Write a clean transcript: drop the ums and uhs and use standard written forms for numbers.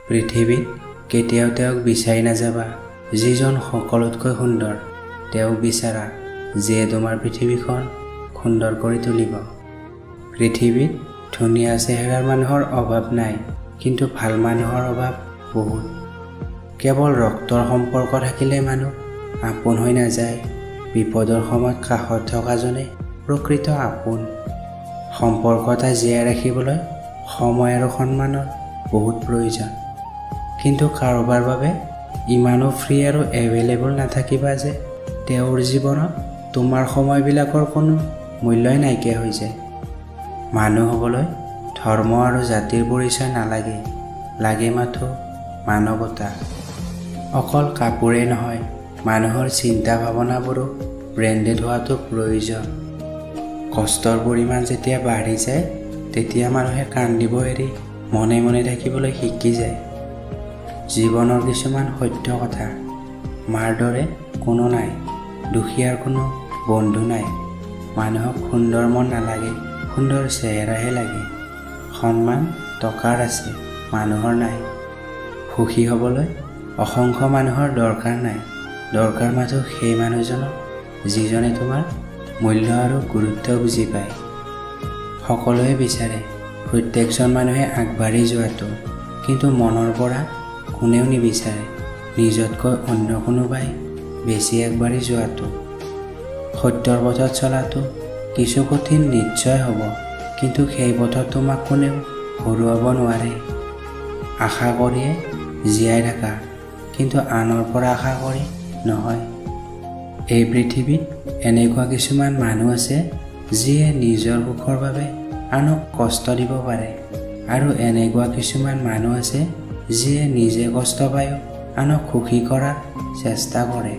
পৃথিৱীত কেতিয়াও তেওঁক বিচাৰি নাযাবা যিজন সকলোতকৈ সুন্দৰ। তেওঁক বিচাৰা যিয়ে তোমাৰ পৃথিৱীখন সুন্দৰ কৰি তুলিব। পৃথিৱীত ধুনীয়া চেহেৰাৰ মানুহৰ অভাৱ নাই, কিন্তু ভাল মানুহৰ অভাৱ বহুত। কেৱল ৰক্তৰ সম্পৰ্ক থাকিলে মানুহ আপোন হৈ নাযায়। বিপদৰ সময়ত কাষত থকাজনে প্ৰকৃত আপোন। সম্পৰ্ক এটা জীয়াই ৰাখিবলৈ সময় আৰু সন্মানৰ বহুত প্ৰয়োজন। কিন্তু কাৰোবাৰ বাবে ইমানো ফ্ৰী আৰু এভেইলেবল নাথাকিবা যে তেওঁৰ জীৱনত তোমাৰ সময়বিলাকৰ কোনো মূল্যই নাইকিয়া হৈ যায়। মানুহ হ'বলৈ ধৰ্ম আৰু জাতিৰ পৰিচয় নালাগে, লাগে মাথো মানৱতা। অকল কাপোৰেই নহয়, মানুহৰ চিন্তা ভাৱনাবোৰো ব্ৰেণ্ডেড হোৱাটো প্ৰয়োজন। কষ্টৰ পৰিমাণ যেতিয়া বাঢ়ি যায়, তেতিয়া মানুহে কান্দিব এৰি মনে মনে থাকিবলৈ শিকি যায়। জীৱনৰ কিছুমান সত্য কথা, মাৰ দৰে কোনো নাই, দুখীয়াৰ কোনো বন্ধু নাই। মানুহক সুন্দৰ মন নালাগে, সুন্দৰ চেহেৰাহে লাগে। সন্মান টকাৰ আছে, মানুহৰ নাই। সুখী হ'বলৈ অসংখ্য মানুহৰ দৰকাৰ নাই, দৰকাৰ মাথো সেই মানুহজনক যিজনে তোমাৰ মূল্য আৰু গুৰুত্ব বুজি পায়। সকলোৱে বিচাৰে প্ৰত্যেকজন মানুহে আগবাঢ়ি যোৱাটো, কিন্তু মনৰ পৰা কোনেও নিবিচাৰে নিজতকৈ অন্য কোনোবাই বেছি আগবাঢ়ি যোৱাটো। সত্যৰ পথত চলাটো কিছু কঠিন নিশ্চয় হ'ব, কিন্তু সেই পথত তোমাক কোনেও হৰুৱাব নোৱাৰে। আশা কৰিয়ে জীয়াই থাকা, কিন্তু আনৰ পৰা আশা কৰি নহয়। এই পৃথিৱীত এনেকুৱা কিছুমান মানুহ আছে যিয়ে নিজৰ সুখৰ বাবে আনক কষ্ট দিব পাৰে, আৰু এনেকুৱা কিছুমান মানুহ আছে যিয়ে নিজে কষ্ট পায়ো আনক সুখী কৰাৰ চেষ্টা কৰে।